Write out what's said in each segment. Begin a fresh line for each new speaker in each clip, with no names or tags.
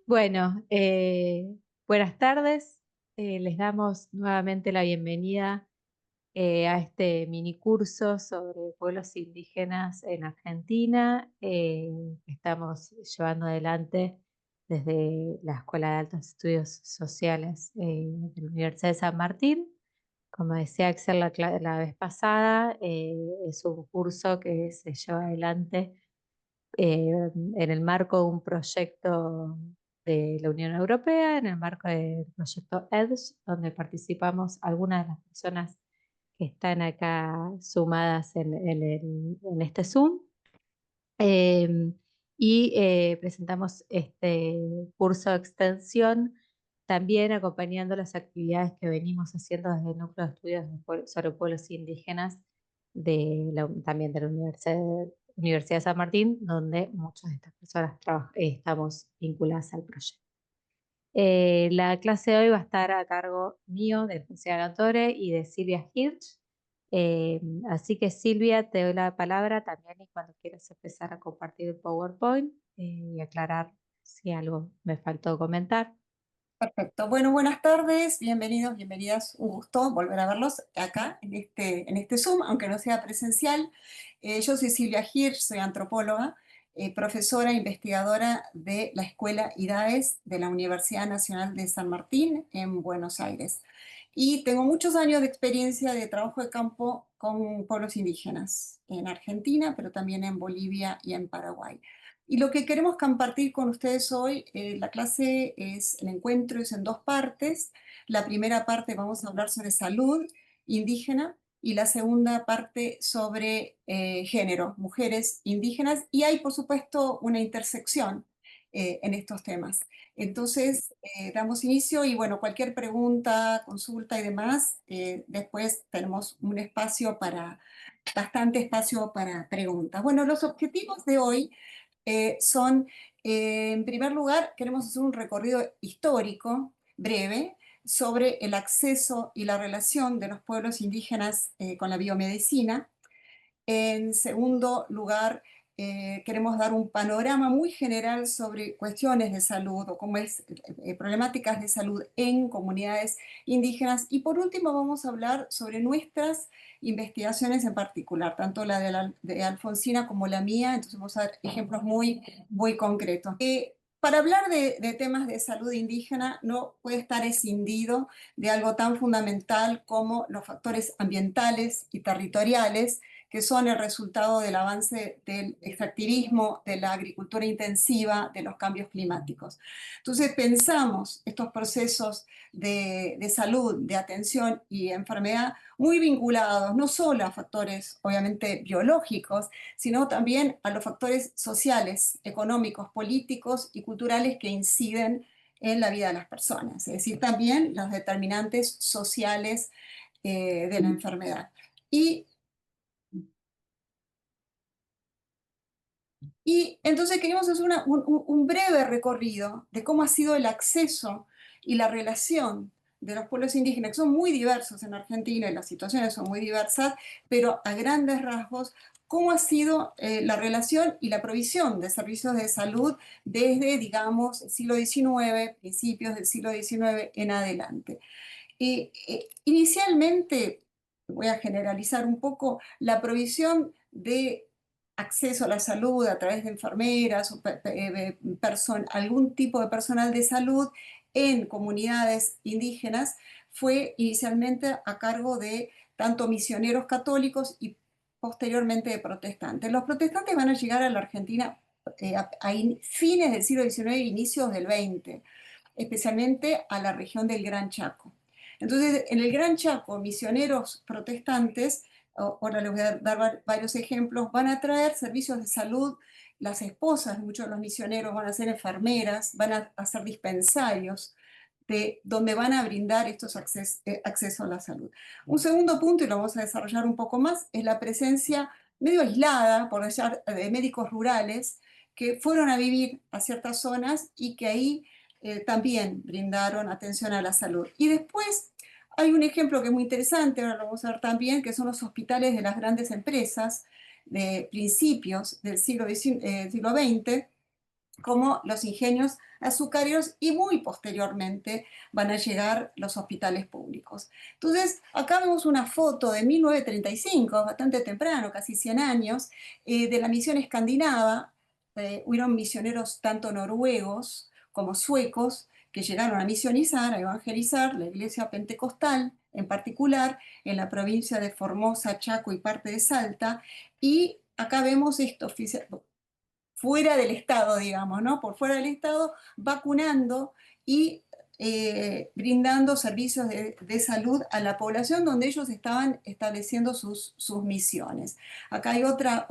Bueno, buenas tardes. Les damos nuevamente la bienvenida a este mini curso sobre pueblos indígenas en Argentina, que estamos llevando adelante desde la Escuela de Altos Estudios Sociales de la Universidad de San Martín. Como decía Axel la vez pasada, es un curso que se lleva adelante en el marco de un proyecto de la Unión Europea, en el marco del proyecto EDGE, donde participamos algunas de las personas que están acá sumadas en este Zoom. Eh, Presentamos este curso de extensión, también acompañando las actividades que venimos haciendo desde el Núcleo de Estudios sobre Pueblos Indígenas también de la Universidad de San Martín, donde muchas de estas personas estamos vinculadas al proyecto. La clase de hoy va a estar a cargo mío, de José Agatore y de Silvia Hirsch. Así que Silvia, te doy la palabra también y cuando quieras empezar a compartir el PowerPoint y aclarar si algo me faltó comentar.
Perfecto. Bueno, buenas tardes, bienvenidos, bienvenidas. Un gusto volver a verlos acá en este Zoom, aunque no sea presencial. Yo soy Silvia Hirsch, soy antropóloga, profesora e investigadora de la Escuela IDAES de la Universidad Nacional de San Martín en Buenos Aires. Y tengo muchos años de experiencia de trabajo de campo con pueblos indígenas en Argentina, pero también en Bolivia y en Paraguay. Y lo que queremos compartir con ustedes hoy, la clase el encuentro es en dos partes. La primera parte vamos a hablar sobre salud indígena y la segunda parte sobre género, mujeres indígenas. Y hay, por supuesto, una intersección en estos temas. Entonces, damos inicio y bueno, cualquier pregunta, consulta y demás, después tenemos bastante espacio para preguntas. Bueno, los objetivos de hoy en primer lugar, queremos hacer un recorrido histórico breve sobre el acceso y la relación de los pueblos indígenas con la biomedicina. En segundo lugar, queremos dar un panorama muy general sobre cuestiones de salud o cómo es problemáticas de salud en comunidades indígenas. Y por último, vamos a hablar sobre nuestras investigaciones en particular, tanto de Alfonsina como la mía. Entonces vamos a dar ejemplos muy concretos. Para hablar de temas de salud indígena no puede estar escindido de algo tan fundamental como los factores ambientales y territoriales, que son el resultado del avance del extractivismo, de la agricultura intensiva, de los cambios climáticos. Entonces pensamos estos procesos de salud, de atención y enfermedad muy vinculados no solo a factores obviamente biológicos, sino también a los factores sociales, económicos, políticos y culturales que inciden en la vida de las personas, es decir, también los determinantes sociales de la enfermedad. Y Y entonces queríamos hacer un breve recorrido de cómo ha sido el acceso y la relación de los pueblos indígenas, que son muy diversos en Argentina y las situaciones son muy diversas, pero a grandes rasgos, cómo ha sido la relación y la provisión de servicios de salud desde, digamos, el siglo XIX, principios del siglo XIX en adelante. Inicialmente, voy a generalizar un poco, la provisión de acceso a la salud a través de enfermeras o algún tipo de personal de salud en comunidades indígenas fue inicialmente a cargo de tanto misioneros católicos y posteriormente de protestantes. Los protestantes van a llegar a la Argentina a fines del siglo XIX e inicios del XX, especialmente a la región del Gran Chaco. Entonces, en el Gran Chaco, misioneros protestantes, ahora les voy a dar varios ejemplos, van a traer servicios de salud. Las esposas de muchos de los misioneros van a ser enfermeras, van a hacer dispensarios donde van a brindar estos acceso a la salud. Un segundo punto, y lo vamos a desarrollar un poco más, es la presencia medio aislada, por decir, de médicos rurales que fueron a vivir a ciertas zonas y que ahí también brindaron atención a la salud. Y después hay un ejemplo que es muy interesante, ahora lo vamos a ver también, que son los hospitales de las grandes empresas de principios del siglo XX, como los ingenios azucareros y muy posteriormente van a llegar los hospitales públicos. Entonces, acá vemos una foto de 1935, bastante temprano, casi 100 años, de la misión escandinava. Hubieron misioneros tanto noruegos como suecos que llegaron a misionizar, a evangelizar la iglesia pentecostal, en particular en la provincia de Formosa, Chaco y parte de Salta. Y acá vemos esto, fuera del Estado, digamos, ¿no? Por fuera del Estado, vacunando y brindando servicios de salud a la población donde ellos estaban estableciendo sus misiones. Acá hay otra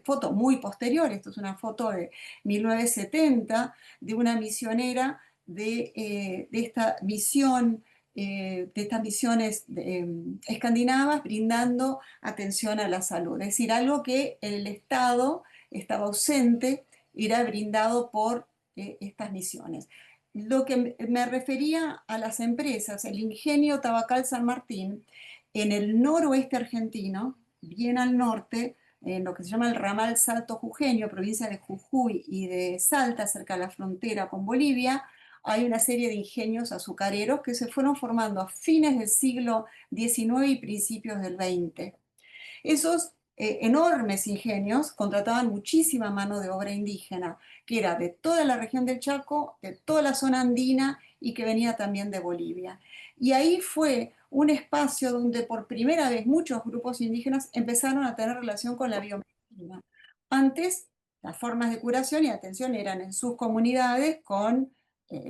foto muy posterior, esto es una foto de 1970, de una misionera de esta misión, de estas misiones escandinavas brindando atención a la salud. Es decir, algo que el Estado estaba ausente, era brindado por estas misiones. Lo que me refería a las empresas, el ingenio Tabacal San Martín, en el noroeste argentino, bien al norte, en lo que se llama el ramal Salto Jujeño, provincia de Jujuy y de Salta, cerca de la frontera con Bolivia, hay una serie de ingenios azucareros que se fueron formando a fines del siglo XIX y principios del XX. Esos enormes ingenios contrataban muchísima mano de obra indígena, que era de toda la región del Chaco, de toda la zona andina y que venía también de Bolivia. Y ahí fue un espacio donde por primera vez muchos grupos indígenas empezaron a tener relación con la biomedicina. Antes, las formas de curación y atención eran en sus comunidades con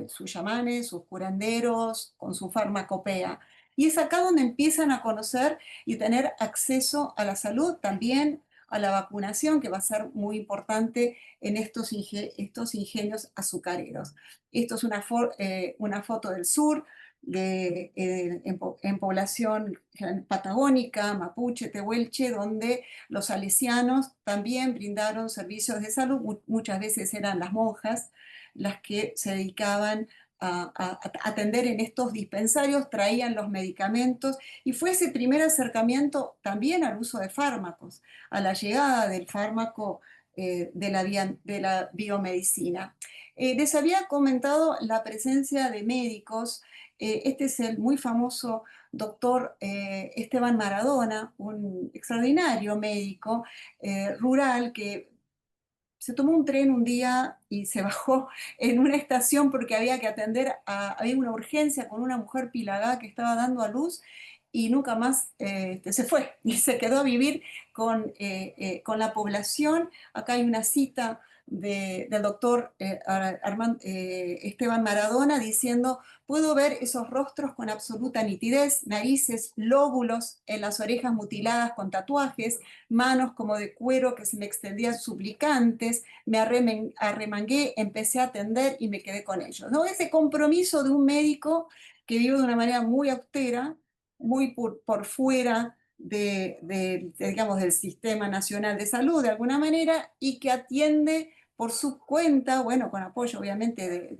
sus chamanes, sus curanderos, con su farmacopea. Y es acá donde empiezan a conocer y tener acceso a la salud, también a la vacunación, que va a ser muy importante en estos ingenios azucareros. Esto es una foto del sur, en población patagónica, mapuche, tehuelche, donde los salesianos también brindaron servicios de salud. Muchas veces eran las monjas las que se dedicaban a atender en estos dispensarios, traían los medicamentos y fue ese primer acercamiento también al uso de fármacos, a la llegada del fármaco de la biomedicina. Les había comentado la presencia de médicos. Este es el muy famoso doctor Esteban Maradona, un extraordinario médico rural que se tomó un tren un día y se bajó en una estación porque había que atender había una urgencia con una mujer pilagá que estaba dando a luz y nunca más se fue y se quedó a vivir con la población. Acá hay una cita del doctor Esteban Maradona diciendo: puedo ver esos rostros con absoluta nitidez, narices, lóbulos en las orejas mutiladas con tatuajes, manos como de cuero que se me extendían suplicantes, me arremangué, empecé a atender y me quedé con ellos, ¿no? Ese compromiso de un médico que vive de una manera muy austera, muy por fuera digamos, del Sistema Nacional de Salud, de alguna manera, y que atiende por su cuenta, bueno, con apoyo obviamente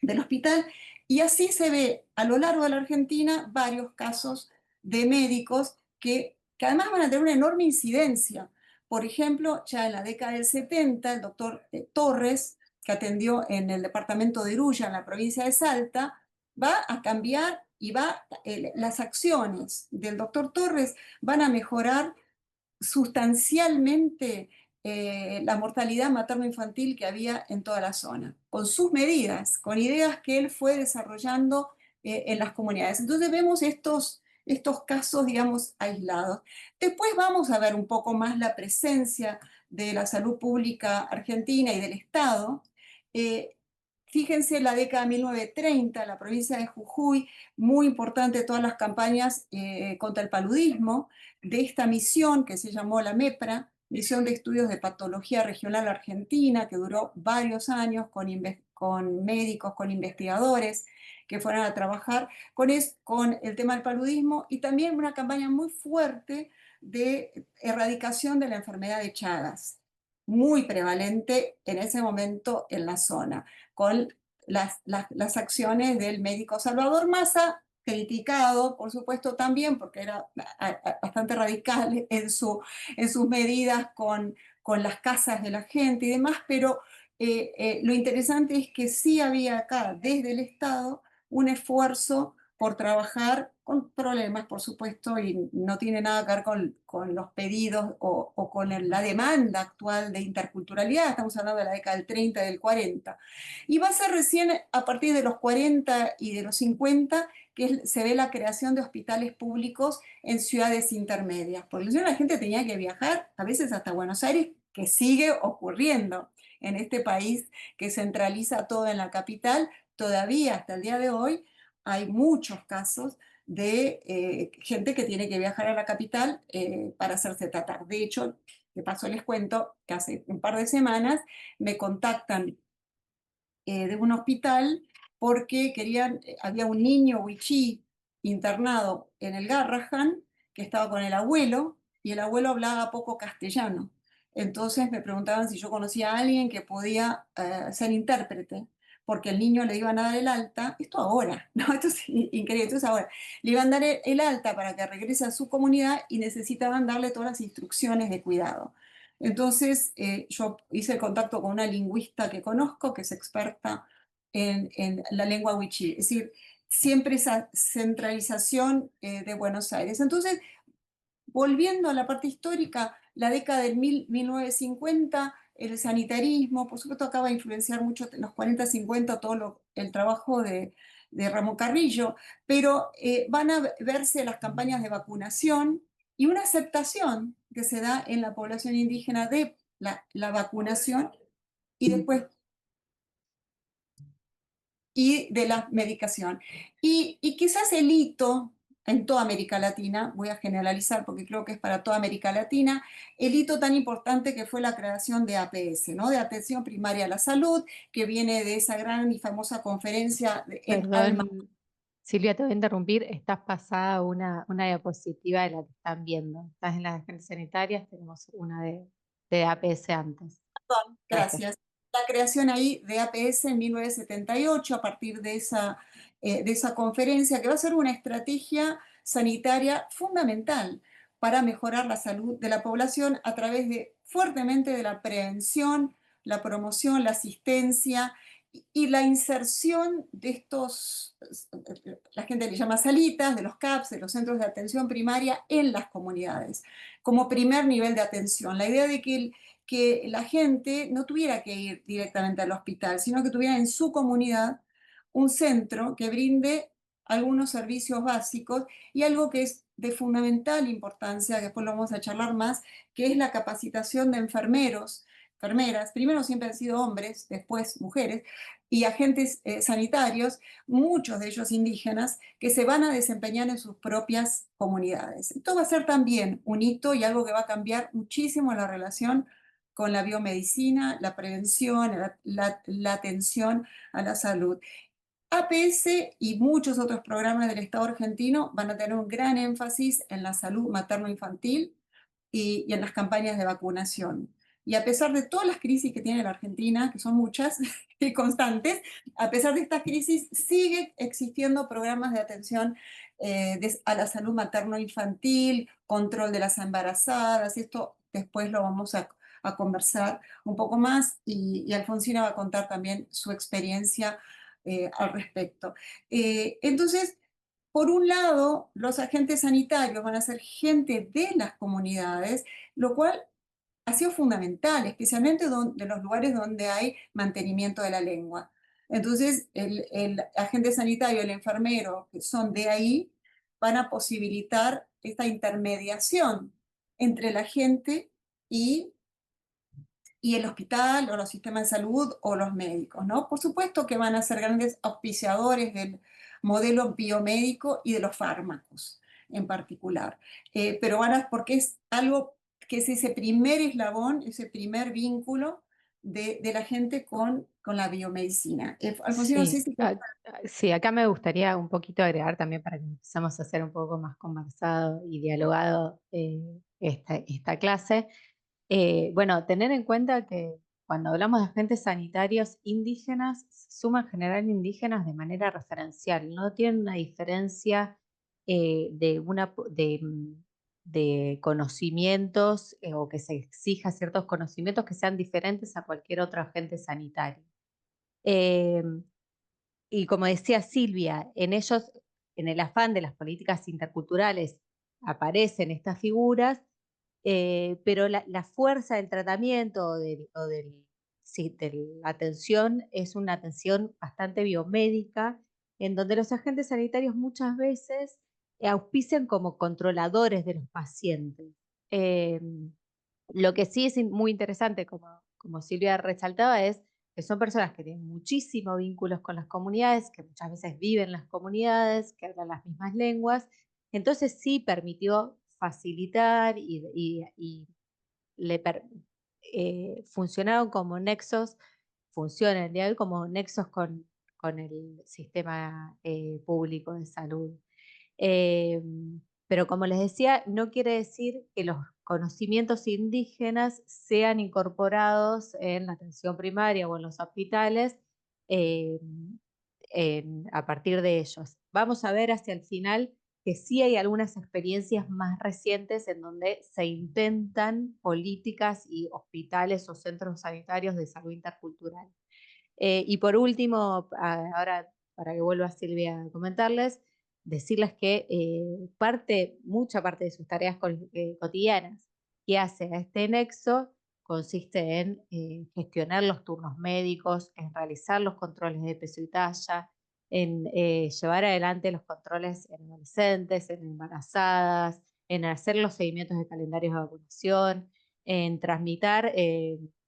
del hospital, y así se ve a lo largo de la Argentina varios casos de médicos que además van a tener una enorme incidencia. Por ejemplo, ya en la década del 70, el doctor Torres, que atendió en el departamento de Iruya, en la provincia de Salta, va a cambiar y las acciones del doctor Torres van a mejorar sustancialmente la mortalidad materno-infantil que había en toda la zona, con sus medidas, con ideas que él fue desarrollando en las comunidades. Entonces vemos estos casos, digamos, aislados. Después vamos a ver un poco más la presencia de la salud pública argentina y del Estado. Eh, Fíjense la década de 1930, la provincia de Jujuy, muy importante todas las campañas contra el paludismo, de esta misión que se llamó la MEPRA, Misión de Estudios de Patología Regional Argentina, que duró varios años con médicos, con investigadores que fueron a trabajar con el tema del paludismo y también una campaña muy fuerte de erradicación de la enfermedad de Chagas, muy prevalente en ese momento en la zona, con las acciones del médico Salvador Massa, criticado, por supuesto, también porque era bastante radical en sus medidas con las casas de la gente y demás, pero lo interesante es que sí había acá, desde el Estado, un esfuerzo por trabajar con problemas, por supuesto, y no tiene nada que ver con los pedidos o con la demanda actual de interculturalidad, estamos hablando de la década del 30 y del 40. Y va a ser recién a partir de los 40 y de los 50 que se ve la creación de hospitales públicos en ciudades intermedias, porque si no, la gente tenía que viajar a veces hasta Buenos Aires, que sigue ocurriendo en este país que centraliza todo en la capital. Todavía hasta el día de hoy hay muchos casos de gente que tiene que viajar a la capital para hacerse tratar. De hecho, de paso les cuento que hace un par de semanas me contactan de un hospital porque querían, había un niño wichí internado en el Garrahan que estaba con el abuelo y el abuelo hablaba poco castellano. Entonces me preguntaban si yo conocía a alguien que podía ser intérprete, porque el niño le iban a dar el alta, esto ahora, ¿no? Esto es increíble, entonces ahora le iban a dar el alta para que regrese a su comunidad y necesitaban darle todas las instrucciones de cuidado. Entonces, yo hice el contacto con una lingüista que conozco, que es experta en la lengua wichí, es decir, siempre esa centralización de Buenos Aires. Entonces, volviendo a la parte histórica, la década del 1950, el sanitarismo, por supuesto, acaba de influenciar mucho en los 40-50 todo el trabajo de Ramón Carrillo, pero van a verse las campañas de vacunación y una aceptación que se da en la población indígena de la vacunación y después y de la medicación. Y quizás el hito en toda América Latina, voy a generalizar porque creo que es para toda América Latina, el hito tan importante que fue la creación de APS, ¿no? De Atención Primaria a la Salud, que viene de esa gran y famosa conferencia en Alma.
Perdón, Silvia, te voy a interrumpir. Estás pasada una diapositiva de la que están viendo. Estás en las agentes sanitarias, tenemos una de APS antes. Gracias.
Gracias. La creación ahí de APS en 1978, a partir de esa conferencia, que va a ser una estrategia sanitaria fundamental para mejorar la salud de la población a través de fuertemente de la prevención, la promoción, la asistencia y la inserción de estos, la gente le llama salitas, de los CAPS, de los centros de atención primaria en las comunidades, como primer nivel de atención. La idea de que la gente no tuviera que ir directamente al hospital, sino que tuviera en su comunidad un centro que brinde algunos servicios básicos y algo que es de fundamental importancia, que después lo vamos a charlar más, que es la capacitación de enfermeros, enfermeras, primero siempre han sido hombres, después mujeres, y agentes sanitarios, muchos de ellos indígenas, que se van a desempeñar en sus propias comunidades. Esto va a ser también un hito y algo que va a cambiar muchísimo la relación con la biomedicina, la prevención, la atención a la salud. APS y muchos otros programas del Estado argentino van a tener un gran énfasis en la salud materno-infantil y en las campañas de vacunación. Y a pesar de todas las crisis que tiene la Argentina, que son muchas y constantes, a pesar de estas crisis, sigue existiendo programas de atención a la salud materno-infantil, control de las embarazadas, y esto después lo vamos a conversar un poco más y Alfonsina va a contar también su experiencia al respecto. Entonces, por un lado, los agentes sanitarios van a ser gente de las comunidades, lo cual ha sido fundamental, especialmente de los lugares donde hay mantenimiento de la lengua. Entonces, el agente sanitario, el enfermero, que son de ahí, van a posibilitar esta intermediación entre la gente y el hospital o los sistemas de salud o los médicos, ¿no? Por supuesto que van a ser grandes auspiciadores del modelo biomédico y de los fármacos en particular. Pero porque es algo que es ese primer eslabón, ese primer vínculo de la gente con la biomedicina. Alfonsina, no sé
Sí,
si...
sí, acá me gustaría un poquito agregar también para que empezamos a hacer un poco más conversado y dialogado esta clase. Bueno, tener en cuenta que cuando hablamos de agentes sanitarios indígenas, se suman en general indígenas de manera referencial, no tienen una diferencia de de conocimientos o que se exija ciertos conocimientos que sean diferentes a cualquier otro agente sanitario. Eh, y como decía Silvia, en ellos, en el afán de las políticas interculturales, aparecen estas figuras, pero la fuerza del tratamiento sí, de la atención es una atención bastante biomédica, en donde los agentes sanitarios muchas veces auspician como controladores de los pacientes. Eh, lo que sí es muy interesante, como Silvia resaltaba, es que son personas que tienen muchísimos vínculos con las comunidades, que muchas veces viven en las comunidades, que hablan las mismas lenguas. Entonces sí permitió facilitar y le per- funcionaron como nexos, funcionan el día de hoy como nexos con el sistema público de salud. Eh, pero como les decía, no quiere decir que los conocimientos indígenas sean incorporados en la atención primaria o en los hospitales eh, a partir de ellos. Vamos a ver hacia el final que sí hay algunas experiencias más recientes en donde se intentan políticas y hospitales o centros sanitarios de salud intercultural. Y por último, ahora para que vuelva Silvia a comentarles, decirles que mucha parte de sus tareas cotidianas que hace a este nexo consiste en gestionar los turnos médicos, en realizar los controles de peso y talla, en llevar adelante los controles en adolescentes, en embarazadas, en hacer los seguimientos de calendarios de vacunación, en transmitir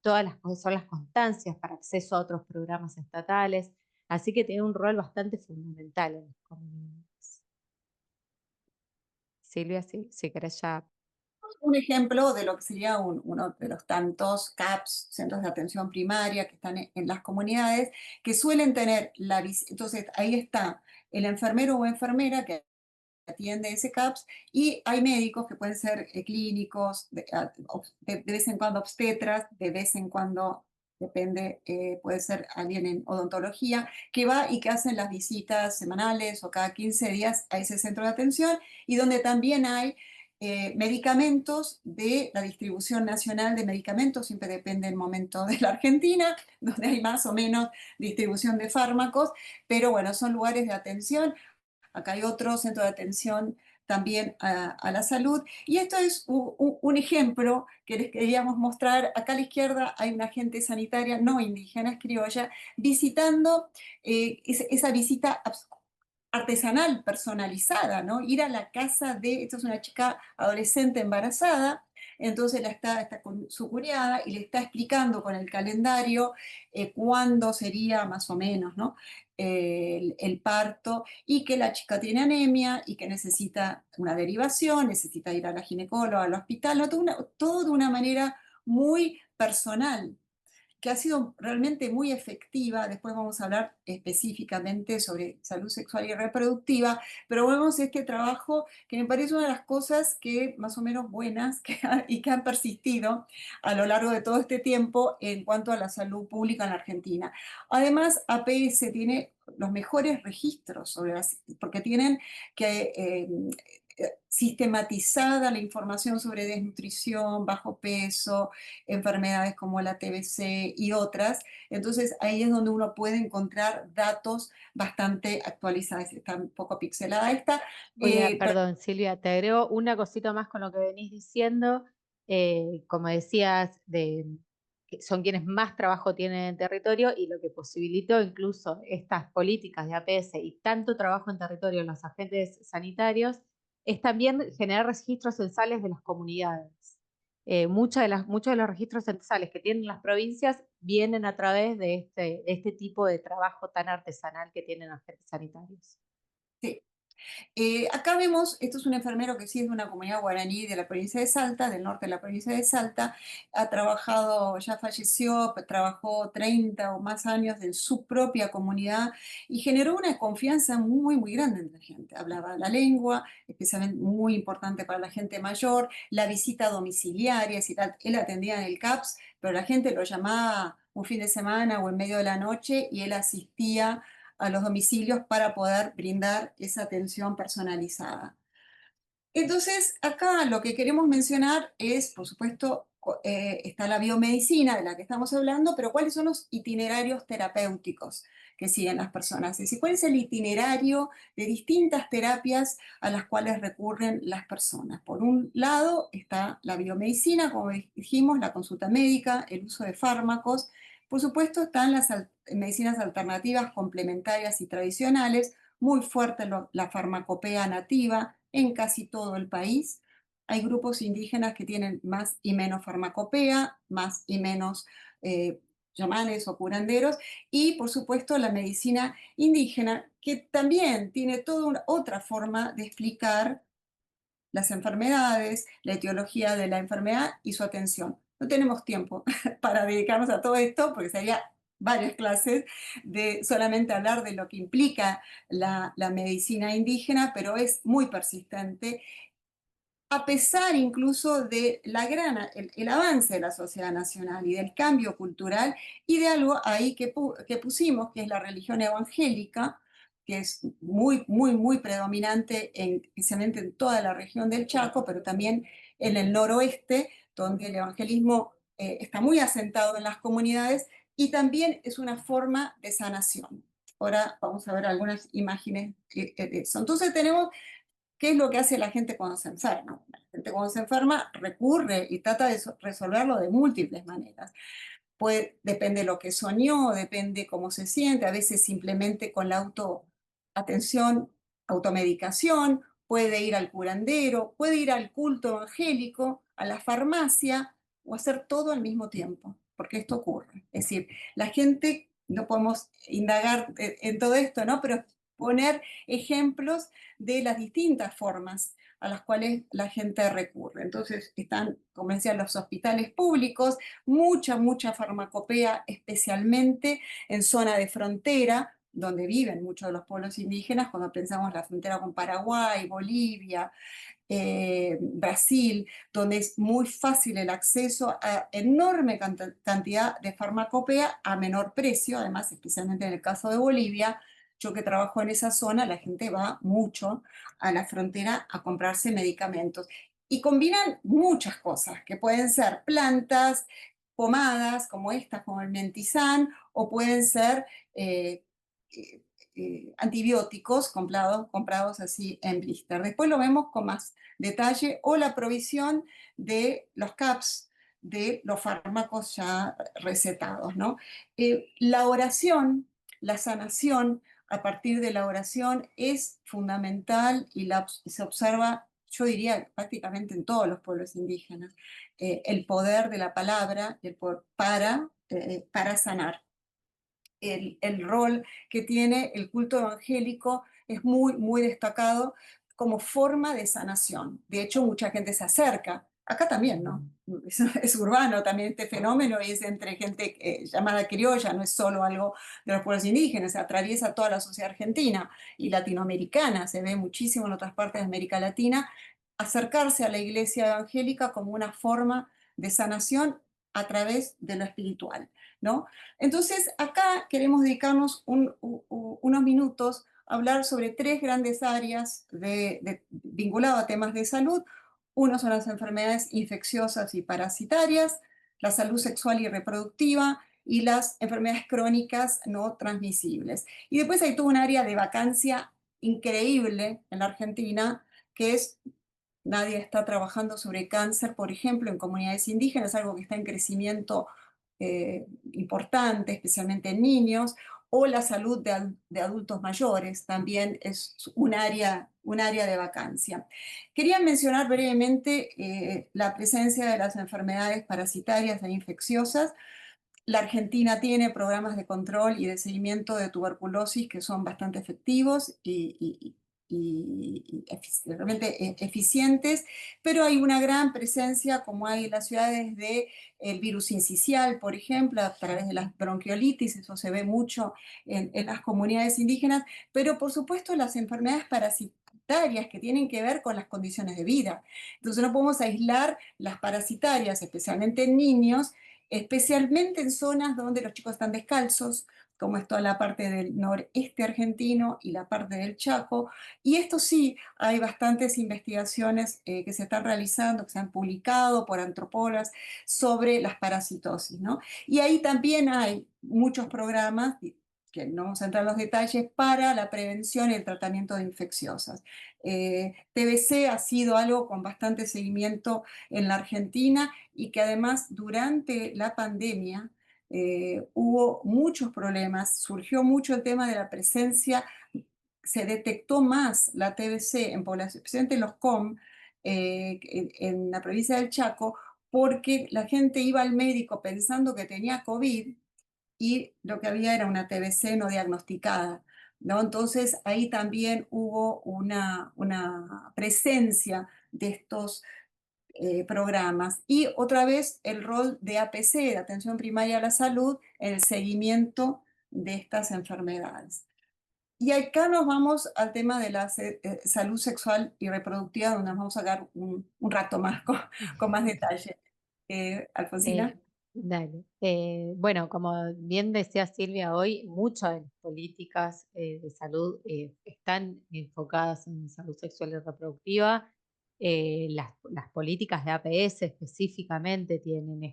todas las cosas son las constancias para acceso a otros programas estatales, así que tiene un rol bastante fundamental en las comunidades. Silvia, si querés ya.
Un ejemplo de lo que sería uno de los tantos CAPS, centros de atención primaria, que están en las comunidades, que suelen tener entonces ahí está el enfermero o enfermera que atiende ese CAPS, y hay médicos que pueden ser clínicos, de vez en cuando obstetras, de vez en cuando, depende, puede ser alguien en odontología, que va y que hacen las visitas semanales o cada 15 días a ese centro de atención, y donde también hay medicamentos de la distribución nacional de medicamentos, siempre depende del momento de la Argentina, donde hay más o menos distribución de fármacos, pero bueno, son lugares de atención. Acá hay otro centro de atención también a la salud. Y esto es un ejemplo que les queríamos mostrar. Acá a la izquierda hay una agente sanitaria no indígena, es criolla, visitando esa visita artesanal, personalizada, ¿no? Ir a la casa esto es una chica adolescente embarazada, entonces está con su cuñada y le está explicando con el calendario cuándo sería más o menos, ¿no? El parto, y que la chica tiene anemia y que necesita una derivación, necesita ir a la ginecóloga, al hospital, ¿no? Todo de una manera muy personal, que ha sido realmente muy efectiva. Después vamos a hablar específicamente sobre salud sexual y reproductiva, pero vemos este trabajo que me parece una de las cosas que más o menos buenas y que han persistido a lo largo de todo este tiempo en cuanto a la salud pública en la Argentina. Además, APS tiene los mejores registros porque tienen que sistematizada la información sobre desnutrición, bajo peso, enfermedades como la TBC y otras. Entonces ahí es donde uno puede encontrar datos bastante actualizados. Está un poco pixelada esta.
Voy a,
Pero
perdón, Silvia, te agrego una cosita más con lo que venís diciendo. Como decías, que son quienes más trabajo tienen en territorio y lo que posibilitó incluso estas políticas de APS y tanto trabajo en territorio en los agentes sanitarios es también generar registros censales de las comunidades. Muchos de los registros censales que tienen las provincias vienen a través de este tipo de trabajo tan artesanal que tienen agentes sanitarios.
sí. Acá vemos, esto es un enfermero que sí es de una comunidad guaraní de la provincia de Salta, del norte de la provincia de Salta. Ha trabajado, ya falleció, trabajó 30 o más años en su propia comunidad y generó una confianza muy, muy grande entre la gente. Hablaba la lengua, especialmente muy importante para la gente mayor, la visita domiciliaria, es decir, él atendía en el CAPS, pero la gente lo llamaba un fin de semana o en medio de la noche y él asistía a los domicilios para poder brindar esa atención personalizada. Entonces, acá lo que queremos mencionar es, por supuesto, está la biomedicina de la que estamos hablando, pero ¿cuáles son los itinerarios terapéuticos que siguen las personas? Es decir, ¿cuál es el itinerario de distintas terapias a las cuales recurren las personas? Por un lado está la biomedicina, como dijimos, la consulta médica, el uso de fármacos. Por supuesto, están las medicinas alternativas complementarias y tradicionales, muy fuerte la farmacopea nativa en casi todo el país. Hay grupos indígenas que tienen más y menos farmacopea, más y menos chamanes o curanderos, y por supuesto la medicina indígena, que también tiene toda otra forma de explicar las enfermedades, la etiología de la enfermedad y su atención. No tenemos tiempo para dedicarnos a todo esto, porque sería varias clases de solamente hablar de lo que implica la medicina indígena, pero es muy persistente a pesar incluso de el avance de la sociedad nacional y del cambio cultural y de algo ahí que pusimos, que es la religión evangélica, que es muy, muy, muy predominante, especialmente en toda la región del Chaco, pero también en el noroeste, donde el evangelismo está muy asentado en las comunidades y también es una forma de sanación. Ahora vamos a ver algunas imágenes de eso. Entonces tenemos ¿qué es lo que hace la gente cuando se enferma? La gente cuando se enferma recurre y trata de resolverlo de múltiples maneras. Pues depende de lo que soñó, depende cómo se siente, a veces simplemente con la autoatención, automedicación, puede ir al curandero, puede ir al culto evangélico, a la farmacia o hacer todo al mismo tiempo, porque esto ocurre. Es decir, la gente, no podemos indagar en todo esto, ¿no? Pero poner ejemplos de las distintas formas a las cuales la gente recurre. Entonces están, como decía, los hospitales públicos, mucha farmacopea, especialmente en zona de frontera, donde viven muchos de los pueblos indígenas, cuando pensamos en la frontera con Paraguay, Bolivia, Brasil, donde es muy fácil el acceso a enorme cantidad de farmacopea a menor precio, además, especialmente en el caso de Bolivia. Yo que trabajo en esa zona, la gente va mucho a la frontera a comprarse medicamentos. Y combinan muchas cosas, que pueden ser plantas, pomadas como estas, como el mentizán, o pueden ser eh, antibióticos comprados así en blister. Después lo vemos con más detalle, o la provisión de los CAPS, de los fármacos ya recetados, ¿no? La oración, la sanación a partir de la oración es fundamental y se observa, yo diría, prácticamente en todos los pueblos indígenas, el poder de la palabra el poder para sanar. El rol que tiene el culto evangélico es muy, muy destacado como forma de sanación. De hecho, mucha gente se acerca. Acá también, ¿no? Es urbano también este fenómeno y es entre gente llamada criolla, no es solo algo de los pueblos indígenas, se atraviesa toda la sociedad argentina y latinoamericana, se ve muchísimo en otras partes de América Latina, acercarse a la iglesia evangélica como una forma de sanación a través de lo espiritual, ¿no? Entonces, acá queremos dedicarnos unos minutos a hablar sobre tres grandes áreas vinculadas a temas de salud. Uno son las enfermedades infecciosas y parasitarias, la salud sexual y reproductiva y las enfermedades crónicas no transmisibles. Y después hay todo un área de vacancia increíble en la Argentina, que es nadie está trabajando sobre cáncer, por ejemplo, en comunidades indígenas, algo que está en crecimiento importante, especialmente en niños, o la salud de adultos mayores, también es un área de vacancia. Quería mencionar brevemente la presencia de las enfermedades parasitarias e infecciosas. La Argentina tiene programas de control y de seguimiento de tuberculosis que son bastante efectivos y realmente eficientes, pero hay una gran presencia, como hay en las ciudades, de el virus incisional, por ejemplo, a través de las bronquiolitis, eso se ve mucho en las comunidades indígenas, pero por supuesto las enfermedades parasitarias que tienen que ver con las condiciones de vida. Entonces no podemos aislar las parasitarias, especialmente en niños, especialmente en zonas donde los chicos están descalzos, como es toda la parte del noreste argentino y la parte del Chaco. Y esto sí, hay bastantes investigaciones que se están realizando, que se han publicado por antropólogas sobre las parasitosis, ¿no? Y ahí también hay muchos programas, que no vamos a entrar en los detalles, para la prevención y el tratamiento de infecciosas. TBC ha sido algo con bastante seguimiento en la Argentina y que además durante la pandemia hubo muchos problemas, surgió mucho el tema de la presencia, se detectó más la TBC en población, especialmente en los COM, en la provincia del Chaco, porque la gente iba al médico pensando que tenía COVID y lo que había era una TBC no diagnosticada, ¿no? Entonces ahí también hubo una presencia de estos programas. Y otra vez el rol de APC, de Atención Primaria a la Salud, en el seguimiento de estas enfermedades. Y acá nos vamos al tema de la salud sexual y reproductiva, donde nos vamos a dar un rato más con más detalle. Alfonsina.
Dale. Bueno, como bien decía Silvia hoy, muchas de las políticas de salud están enfocadas en salud sexual y reproductiva. Las políticas de APS específicamente tienen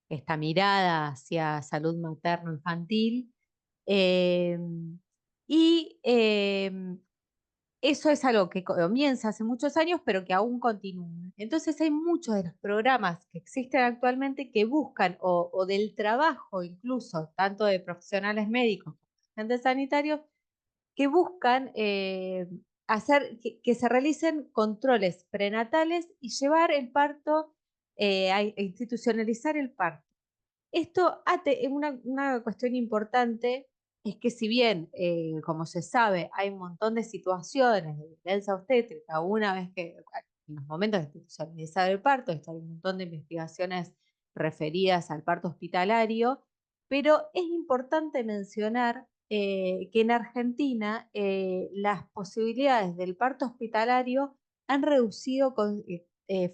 esta mirada hacia salud materno-infantil. Eh, y eso es algo que comienza hace muchos años, pero que aún continúa. Entonces hay muchos de los programas que existen actualmente que buscan, o del trabajo incluso, tanto de profesionales médicos como de agentes sanitarios, que buscan hacer que se realicen controles prenatales y llevar el parto, a institucionalizar el parto. Esto, una cuestión importante es que si bien, como se sabe, hay un montón de situaciones de violencia obstétrica, una vez que en los momentos de institucionalizar el parto, hay un montón de investigaciones referidas al parto hospitalario, pero es importante mencionar que en Argentina las posibilidades del parto hospitalario han reducido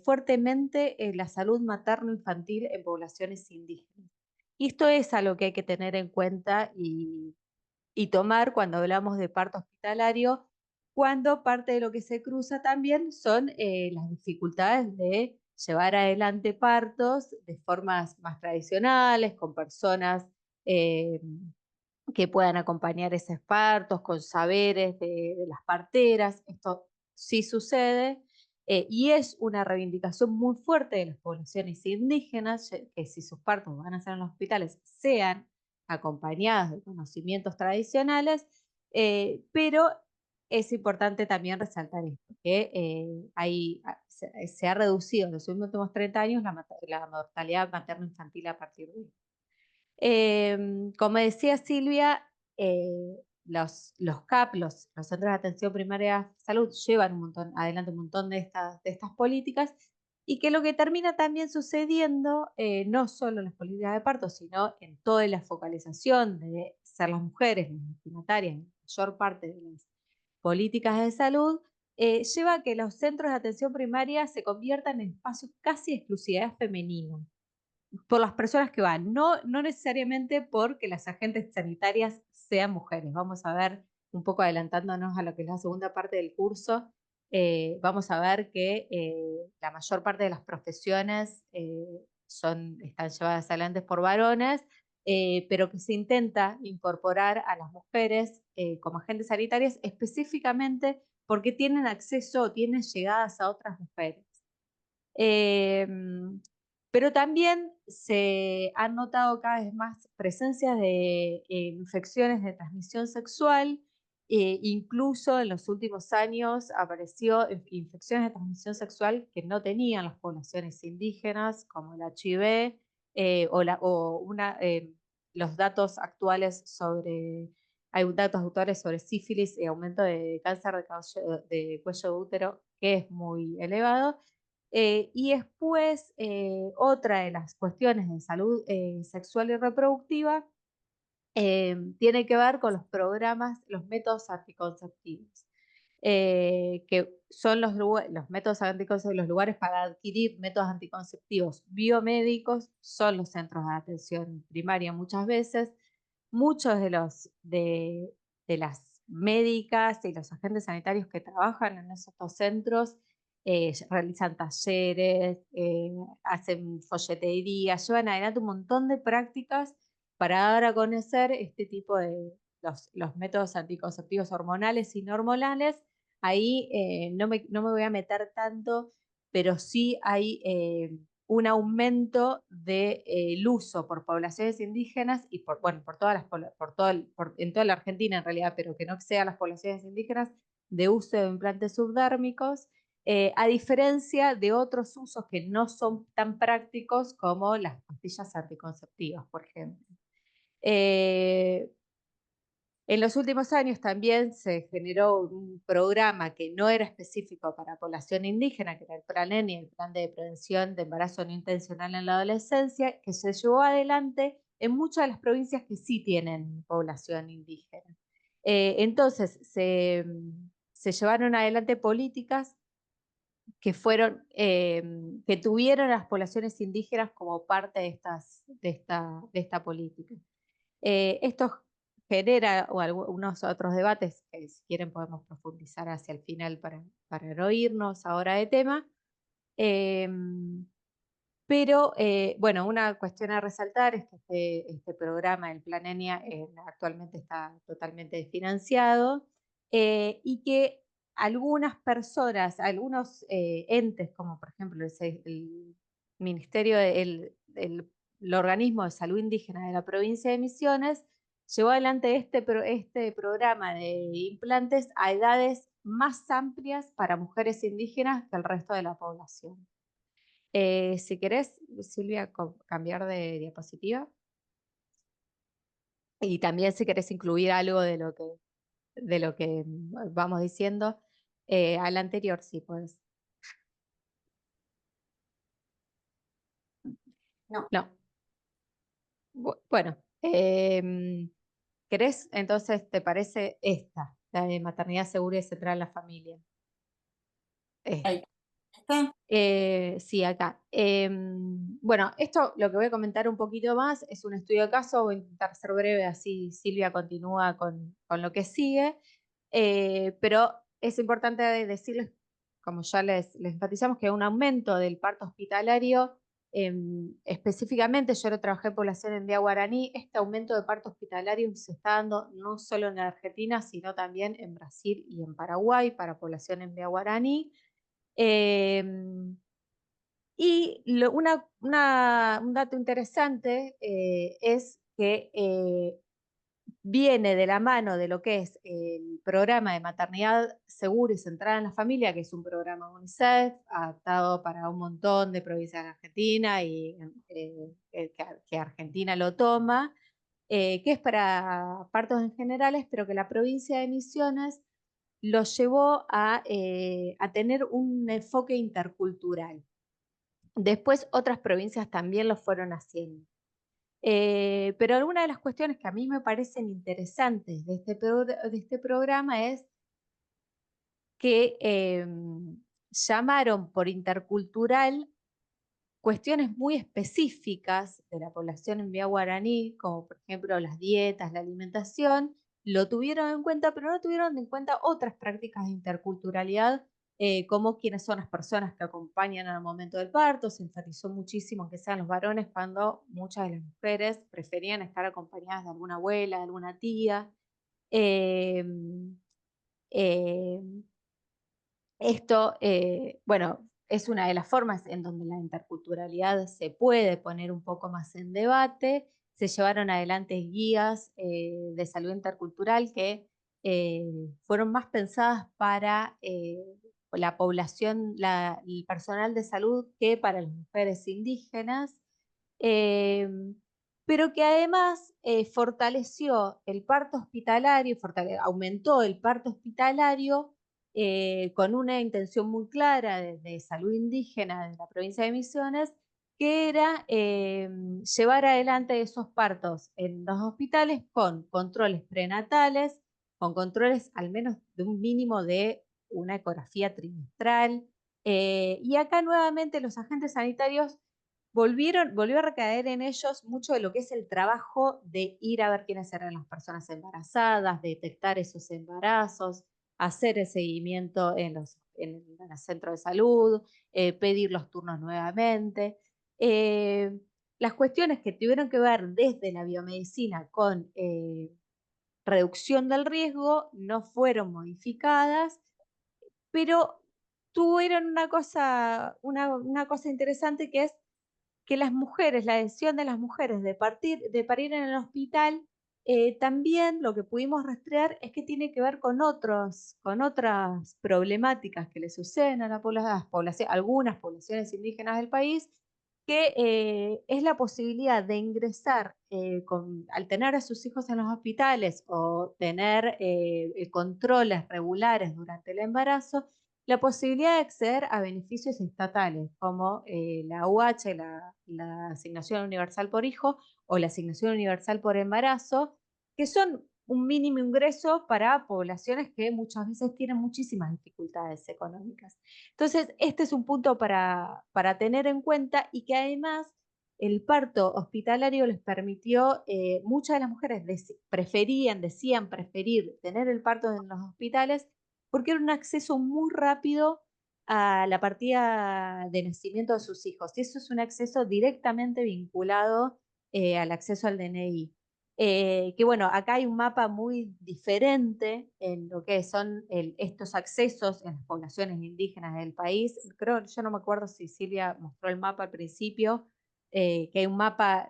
fuertemente la salud materno-infantil en poblaciones indígenas. Y esto es algo que hay que tener en cuenta y tomar cuando hablamos de parto hospitalario, cuando parte de lo que se cruza también son las dificultades de llevar adelante partos de formas más tradicionales, con personas eh, que puedan acompañar esos partos, con saberes de las parteras. Esto sí sucede. Y es una reivindicación muy fuerte de las poblaciones indígenas, que si sus partos van a ser en los hospitales, sean acompañadas de conocimientos tradicionales, pero es importante también resaltar esto, que se ha reducido en los últimos 30 años la mortalidad materno-infantil a partir de esto. Como decía Silvia, los CAP, los Centros de Atención Primaria de Salud, llevan adelante un montón de estas políticas, y que lo que termina también sucediendo, no solo en las políticas de parto, sino en toda la focalización de ser las mujeres las destinatarias en la mayor parte de las políticas de salud, lleva a que los centros de atención primaria se conviertan en espacios casi de exclusividad femenina por las personas que van, no necesariamente porque las agentes sanitarias sean mujeres. Vamos a ver, un poco adelantándonos a lo que es la segunda parte del curso, vamos a ver que la mayor parte de las profesiones están llevadas adelante por varones, pero que se intenta incorporar a las mujeres como agentes sanitarias específicamente porque tienen acceso o tienen llegadas a otras mujeres. Eh, pero también se han notado cada vez más presencias de infecciones de transmisión sexual. Incluso en los últimos años apareció infecciones de transmisión sexual que no tenían las poblaciones indígenas, como el HIV, los datos actuales hay datos actuales sobre sífilis y aumento de cáncer de cuello de útero, que es muy elevado. Y después, otra de las cuestiones de salud sexual y reproductiva tiene que ver con los programas, los métodos anticonceptivos, que son los métodos anticonceptivos, los lugares para adquirir métodos anticonceptivos biomédicos son los centros de atención primaria muchas veces. Muchos de las médicas y los agentes sanitarios que trabajan en esos dos centros realizan talleres, hacen folletería, llevan adelante un montón de prácticas para dar a conocer este tipo de los métodos anticonceptivos hormonales y no hormonales. Ahí no me voy a meter tanto, pero sí hay un aumento del uso por poblaciones indígenas y bueno, por todas en toda la Argentina en realidad, pero que no sea las poblaciones indígenas, de uso de implantes subdérmicos, a diferencia de otros usos que no son tan prácticos como las pastillas anticonceptivas, por ejemplo. Eh, en los últimos años también se generó un programa que no era específico para población indígena, que era el PRANEN y el Plan de Prevención de Embarazo No Intencional en la Adolescencia, que se llevó adelante en muchas de las provincias que sí tienen población indígena. Entonces, se llevaron adelante políticas que que tuvieron a las poblaciones indígenas como parte de esta política. Esto genera algunos otros debates que si quieren podemos profundizar hacia el final para no irnos ahora de tema. Eh, pero bueno, una cuestión a resaltar es que este programa, el Plan ENIA, actualmente está totalmente desfinanciado y que algunas personas, algunos entes, como por ejemplo el Ministerio, el Organismo de Salud Indígena de la provincia de Misiones, llevó adelante este programa de implantes a edades más amplias para mujeres indígenas que el resto de la población. Si querés, Silvia, cambiar de diapositiva. Y también si querés incluir algo de lo que vamos diciendo, al anterior, sí, pues.
No,
No. Bueno, ¿querés? Entonces, ¿te parece esta, la de maternidad segura y centrada en la familia?
ahí está.
Sí, acá. Bueno, esto lo que voy a comentar un poquito más es un estudio de caso, voy a intentar ser breve, así Silvia continúa con lo que sigue. Pero es importante decirles, como ya les enfatizamos, que hay un aumento del parto hospitalario. Específicamente, yo lo trabajé en población en Vía Guaraní. Este aumento de parto hospitalario se está dando no solo en Argentina, sino también en Brasil y en Paraguay para población en Vía Guaraní. Eh, un dato interesante es que viene de la mano de lo que es el programa de maternidad segura y centrada en la familia, que es un programa UNICEF adaptado para un montón de provincias de Argentina y que Argentina lo toma, que es para partos en generales, pero que la provincia de Misiones lo llevó a tener un enfoque intercultural. Después otras provincias también lo fueron haciendo. Pero algunas de las cuestiones que a mí me parecen interesantes de este programa es que llamaron por intercultural cuestiones muy específicas de la población en vía guaraní, como por ejemplo las dietas, la alimentación, lo tuvieron en cuenta, pero no tuvieron en cuenta otras prácticas de interculturalidad, como quiénes son las personas que acompañan al momento del parto. Se enfatizó muchísimo que sean los varones cuando muchas de las mujeres preferían estar acompañadas de alguna abuela, de alguna tía. Eh, eh, Esto, bueno, es una de las formas en donde la interculturalidad se puede poner un poco más en debate. Se llevaron adelante guías de salud intercultural que eh, fueron más pensadas para la población, el personal de salud que para las mujeres indígenas, eh, pero que además fortaleció el parto hospitalario, aumentó el parto hospitalario con una intención muy clara de salud indígena de la provincia de Misiones, que era llevar adelante esos partos en los hospitales con controles prenatales, con controles al menos de un mínimo de una ecografía trimestral. Y acá nuevamente los agentes sanitarios volvió a recaer en ellos mucho de lo que es el trabajo de ir a ver quiénes eran las personas embarazadas, detectar esos embarazos, hacer el seguimiento en el centro de salud, pedir los turnos nuevamente. Eh, las cuestiones que tuvieron que ver desde la biomedicina con reducción del riesgo no fueron modificadas, pero tuvieron una cosa interesante, que es que las mujeres, la decisión de las mujeres de parir en el hospital, también lo que pudimos rastrear es que tiene que ver con otras problemáticas que le suceden a algunas poblaciones indígenas del país, que es la posibilidad de ingresar, al tener a sus hijos en los hospitales o tener controles regulares durante el embarazo, la posibilidad de acceder a beneficios estatales como la UH, la Asignación Universal por Hijo o la Asignación Universal por Embarazo, que son un mínimo ingreso para poblaciones que muchas veces tienen muchísimas dificultades económicas. Entonces, este es un punto para tener en cuenta, y que además el parto hospitalario les permitió, muchas de las mujeres decían preferir tener el parto en los hospitales porque era un acceso muy rápido a la partida de nacimiento de sus hijos. Y eso es un acceso directamente vinculado al acceso al DNI. Que bueno, acá hay un mapa muy diferente en lo que son estos accesos en las poblaciones indígenas del país. Creo, yo no me acuerdo si Silvia mostró el mapa al principio, que hay un mapa.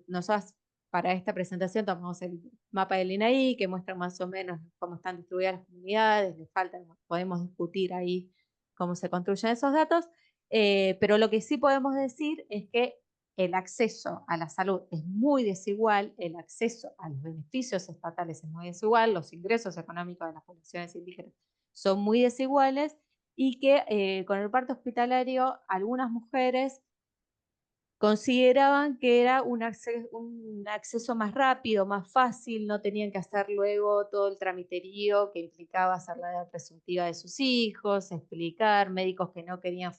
Nosotros para esta presentación tomamos el mapa del INAI, que muestra más o menos cómo están distribuidas las comunidades, le falta, podemos discutir ahí cómo se construyen esos datos, pero lo que sí podemos decir es que el acceso a la salud es muy desigual, el acceso a los beneficios estatales es muy desigual, los ingresos económicos de las poblaciones indígenas son muy desiguales, y que con el parto hospitalario algunas mujeres consideraban que era un acceso más rápido, más fácil, no tenían que hacer luego todo el tramiterío que implicaba hacer la edad presuntiva de sus hijos, explicar, médicos que no querían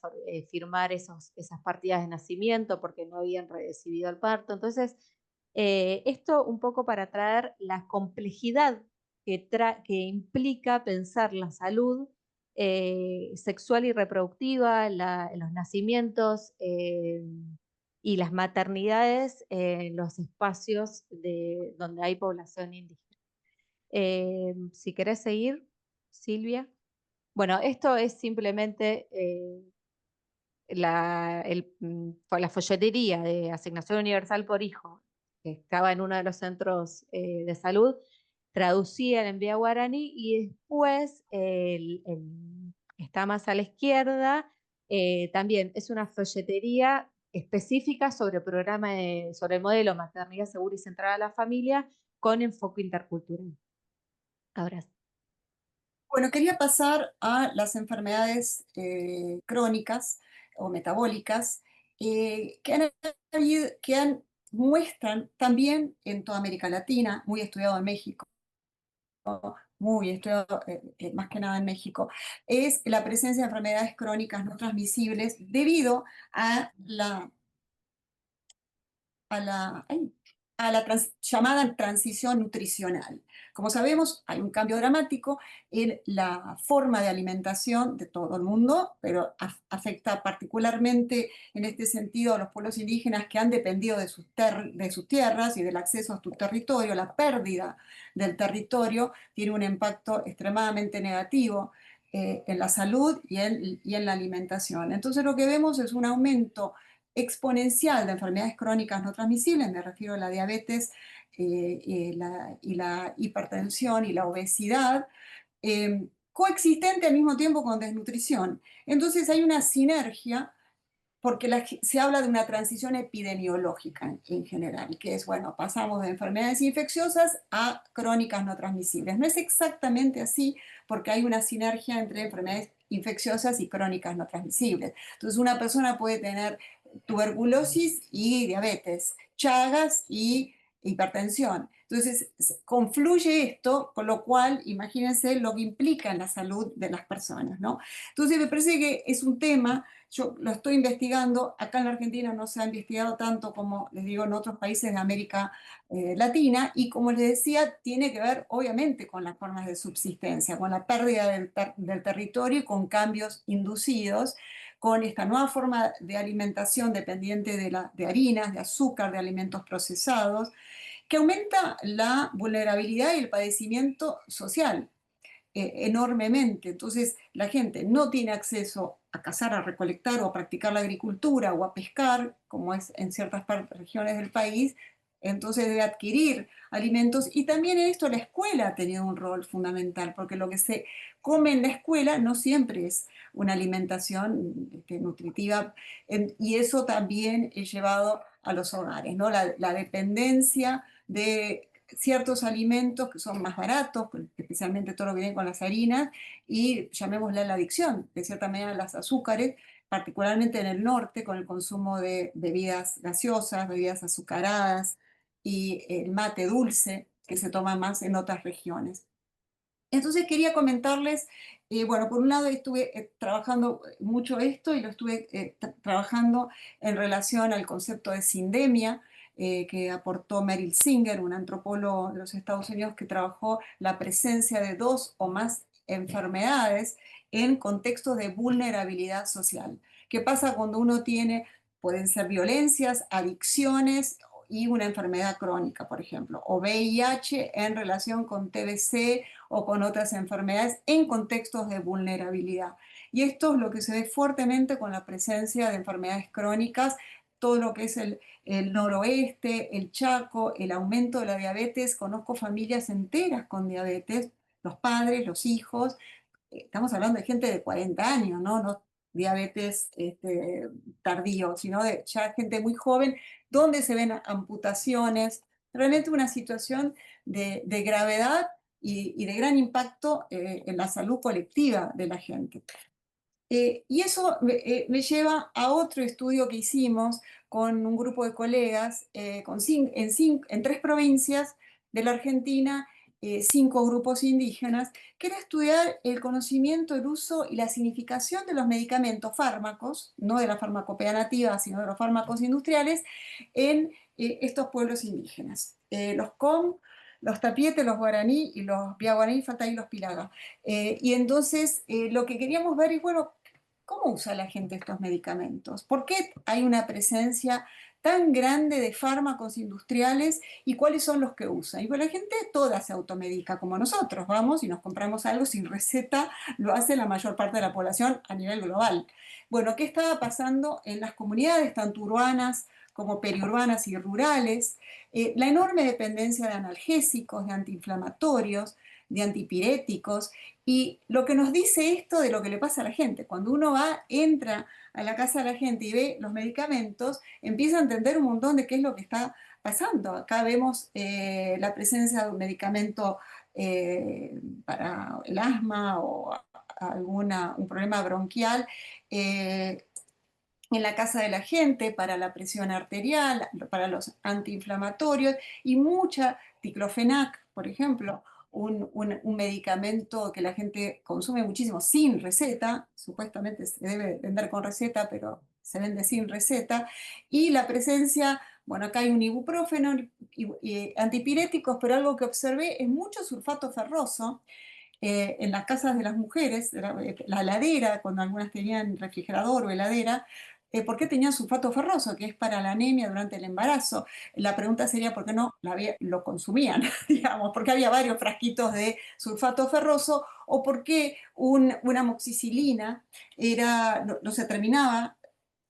firmar esas partidas de nacimiento porque no habían recibido el parto. Entonces, esto un poco para traer la complejidad que implica pensar la salud sexual y reproductiva, los nacimientos, y las maternidades en los espacios donde hay población indígena. Si querés seguir, Silvia. Bueno, esto es simplemente la folletería de Asignación Universal por Hijo, que estaba en uno de los centros de salud, traducía el envía guaraní, y después está más a la izquierda, también es una folletería específica sobre el modelo maternidad segura y centrada a la familia con enfoque intercultural. Ahora,
Bueno, quería pasar a las enfermedades crónicas o metabólicas muestran también en toda América Latina, muy estudiado en México, muy estudiado más que nada en México, es la presencia de enfermedades crónicas no transmisibles debido a la llamada transición nutricional. Como sabemos, hay un cambio dramático en la forma de alimentación de todo el mundo, pero afecta particularmente en este sentido a los pueblos indígenas que han dependido de sus tierras y del acceso a su territorio. La pérdida del territorio tiene un impacto extremadamente negativo en la salud y en la alimentación. Entonces lo que vemos es un aumento exponencial de enfermedades crónicas no transmisibles, me refiero a la diabetes, y la hipertensión y la obesidad, coexistente al mismo tiempo con desnutrición. Entonces hay una sinergia porque se habla de una transición epidemiológica en general, que es, bueno, pasamos de enfermedades infecciosas a crónicas no transmisibles. No es exactamente así, porque hay una sinergia entre enfermedades infecciosas y crónicas no transmisibles. Entonces, una persona puede tener tuberculosis y diabetes, Chagas y hipertensión. Entonces, confluye esto, con lo cual, imagínense lo que implica en la salud de las personas, ¿no? Entonces, me parece que es un tema, yo lo estoy investigando, acá en la Argentina no se ha investigado tanto como, les digo, en otros países de América Latina, y como les decía, tiene que ver obviamente con las formas de subsistencia, con la pérdida del territorio y con cambios inducidos, con esta nueva forma de alimentación dependiente de harinas, de azúcar, de alimentos procesados, que aumenta la vulnerabilidad y el padecimiento social enormemente. Entonces, la gente no tiene acceso a cazar, a recolectar o a practicar la agricultura o a pescar, como es en ciertas regiones del país. Entonces debe adquirir alimentos, y también en esto la escuela ha tenido un rol fundamental, porque lo que se come en la escuela no siempre es una alimentación nutritiva, y eso también es llevado a los hogares, ¿no? La dependencia de ciertos alimentos que son más baratos, especialmente todo lo que viene con las harinas, y llamémosle la adicción, de cierta manera, a las azúcares, particularmente en el norte, con el consumo de bebidas gaseosas, bebidas azucaradas y el mate dulce, que se toma más en otras regiones. Entonces quería comentarles, bueno, por un lado estuve trabajando mucho esto, y lo estuve trabajando en relación al concepto de sindemia, que aportó Meryl Singer, un antropólogo de los Estados Unidos, que trabajó la presencia de dos o más enfermedades en contextos de vulnerabilidad social. ¿Qué pasa cuando uno tiene, pueden ser violencias, adicciones y una enfermedad crónica, por ejemplo, o VIH en relación con TBC o con otras enfermedades en contextos de vulnerabilidad? Y esto es lo que se ve fuertemente con la presencia de enfermedades crónicas, todo lo que es el noroeste, el Chaco, el aumento de la diabetes. Conozco familias enteras con diabetes, los padres, los hijos. Estamos hablando de gente de 40 años, ¿no? No diabetes tardío, sino de ya gente muy joven, donde se ven amputaciones. Realmente una situación de gravedad y de gran impacto en la salud colectiva de la gente. Y eso me lleva a otro estudio que hicimos con un grupo de colegas en 3 provincias de la Argentina, 5 grupos indígenas, que era estudiar el conocimiento, el uso y la significación de los medicamentos, fármacos, no de la farmacopea nativa, sino de los fármacos industriales, en estos pueblos indígenas. Los COM, los Tapietes, los Guaraní y los Piaguaraní, falta ahí los Pilaga. Y entonces lo que queríamos ver es, bueno, ¿cómo usa la gente estos medicamentos? ¿Por qué hay una presencia tan grande de fármacos industriales, y cuáles son los que usan? Y pues la gente toda se automedica, como nosotros, vamos y nos compramos algo sin receta, lo hace la mayor parte de la población a nivel global. Bueno, ¿qué estaba pasando en las comunidades, tanto urbanas como periurbanas y rurales? La enorme dependencia de analgésicos, de antiinflamatorios, de antipiréticos. Y lo que nos dice esto de lo que le pasa a la gente, cuando uno va, entra a la casa de la gente y ve los medicamentos, empieza a entender un montón de qué es lo que está pasando. Acá vemos la presencia de un medicamento para el asma o un problema bronquial, eh, en la casa de la gente, para la presión arterial, para los antiinflamatorios, y mucha diclofenac, por ejemplo, un medicamento que la gente consume muchísimo sin receta. Supuestamente se debe vender con receta, pero se vende sin receta. Y la presencia, bueno, acá hay un ibuprofeno y antipiréticos, pero algo que observé es mucho sulfato ferroso en las casas de las mujeres, la heladera, cuando algunas tenían refrigerador o heladera. ¿Por qué tenían sulfato ferroso? Que es para la anemia durante el embarazo. La pregunta sería por qué no lo consumían, digamos, porque había varios frasquitos de sulfato ferroso, o por qué una amoxicilina no se terminaba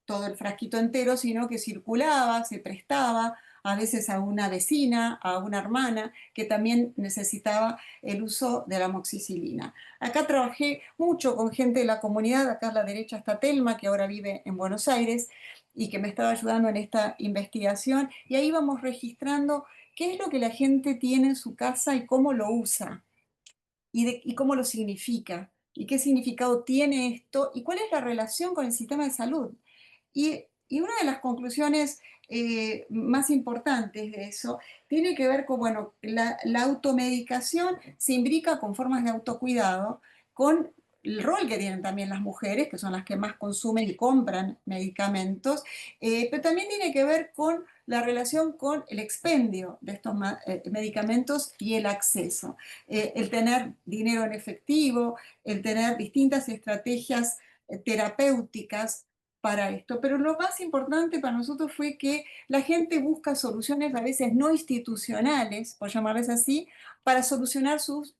todo el frasquito entero, sino que circulaba, se prestaba a veces a una vecina, a una hermana, que también necesitaba el uso de la amoxicilina. Acá trabajé mucho con gente de la comunidad. Acá a la derecha está Telma, que ahora vive en Buenos Aires y que me estaba ayudando en esta investigación, y ahí vamos registrando qué es lo que la gente tiene en su casa y cómo lo usa, y cómo lo significa, y qué significado tiene esto, y cuál es la relación con el sistema de salud. Y Y una de las conclusiones más importantes de eso tiene que ver con, bueno, la automedicación se imbrica con formas de autocuidado, con el rol que tienen también las mujeres, que son las que más consumen y compran medicamentos, pero también tiene que ver con la relación con el expendio de estos medicamentos y el acceso. El tener dinero en efectivo, el tener distintas estrategias terapéuticas para esto. Pero lo más importante para nosotros fue que la gente busca soluciones a veces no institucionales, por llamarles así, para solucionar sus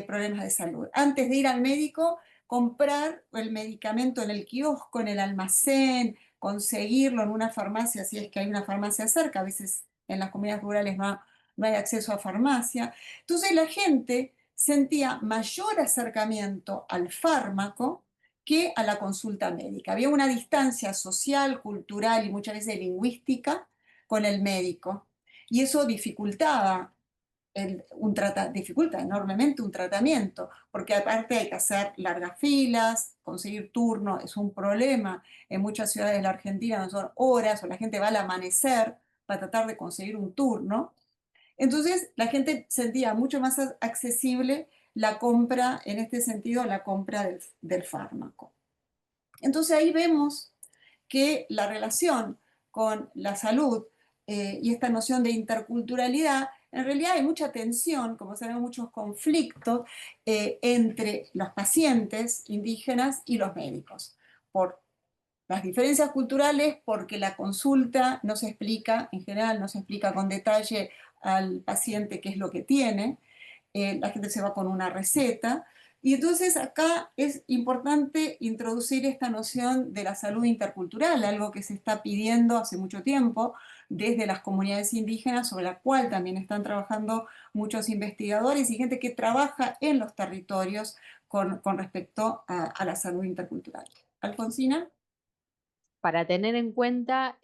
problemas de salud. Antes de ir al médico, comprar el medicamento en el kiosco, en el almacén, conseguirlo en una farmacia, si es que hay una farmacia cerca, a veces en las comunidades rurales no hay acceso a farmacia. Entonces la gente sentía mayor acercamiento al fármaco que a la consulta médica. Había una distancia social, cultural y muchas veces lingüística con el médico. Y eso dificultaba dificulta enormemente un tratamiento, porque aparte hay que hacer largas filas, conseguir turno es un problema. En muchas ciudades de la Argentina no son horas o la gente va al amanecer para tratar de conseguir un turno. Entonces la gente sentía mucho más accesible la compra, en este sentido, la compra del fármaco. Entonces ahí vemos que la relación con la salud y esta noción de interculturalidad, en realidad hay mucha tensión, como sabemos, muchos conflictos entre los pacientes indígenas y los médicos, por las diferencias culturales, porque la consulta no se explica, en general no se explica con detalle al paciente qué es lo que tiene, la gente se va con una receta. Y entonces acá es importante introducir esta noción de la salud intercultural, algo que se está pidiendo hace mucho tiempo desde las comunidades indígenas, sobre la cual también están trabajando muchos investigadores y gente que trabaja en los territorios con respecto a la salud intercultural. Alfonsina.
Para tener en cuenta,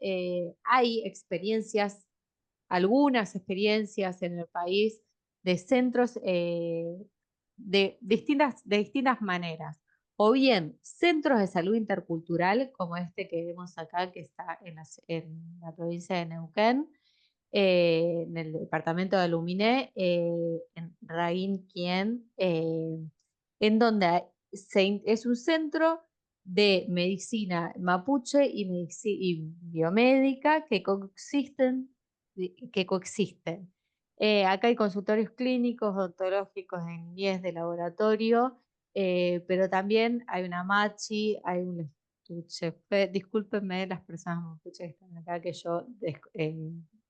hay experiencias, algunas experiencias en el país de centros de distintas maneras. O bien centros de salud intercultural, como este que vemos acá, que está en la provincia de Neuquén, en el departamento de Luminé, en Raín Quien, en donde es un centro de medicina mapuche y biomédica que coexisten. Acá hay consultorios clínicos, odontológicos, de niñez, de laboratorio, pero también hay una machi, hay un estuche. Discúlpenme las personas mapuches que están acá, que yo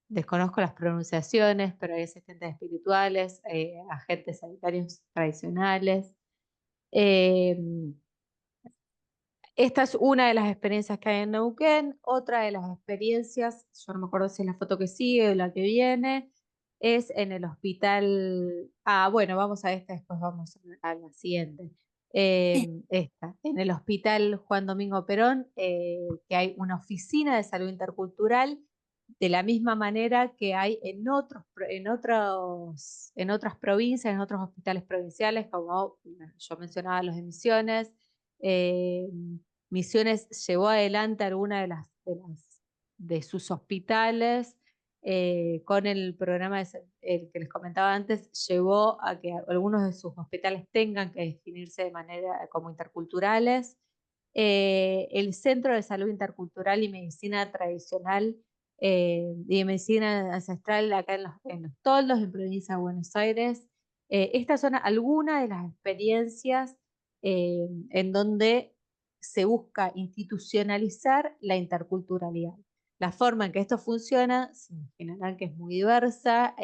desconozco las pronunciaciones, pero hay asistentes espirituales, agentes sanitarios tradicionales. Eh, Esta es una de las experiencias que hay en Neuquén. Otra de las experiencias, yo no me acuerdo si es la foto que sigue o la que viene, es en el hospital. Ah, bueno, vamos a esta, después vamos a la siguiente.
Sí.
Esta, en el hospital Juan Domingo Perón, que hay una oficina de salud intercultural, de la misma manera que hay en otras provincias, en otros hospitales provinciales, como yo mencionaba los de Misiones. eh, Misiones llevó adelante alguna de sus hospitales con el programa el que les comentaba antes, llevó a que algunos de sus hospitales tengan que definirse de manera como interculturales. El Centro de Salud Intercultural y Medicina Tradicional y Medicina Ancestral acá en los Toldos, en provincia de Buenos Aires. Estas son algunas de las experiencias en donde se busca institucionalizar la interculturalidad. La forma en que esto funciona, se imaginarán que es muy diversa,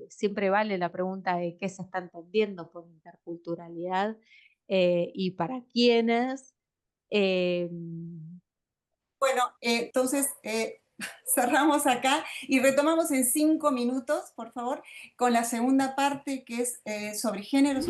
siempre vale la pregunta de qué se está entendiendo por interculturalidad y para quiénes. Eh,
Bueno, entonces cerramos acá y retomamos en 5 minutos, por favor, con la segunda parte que es sobre género.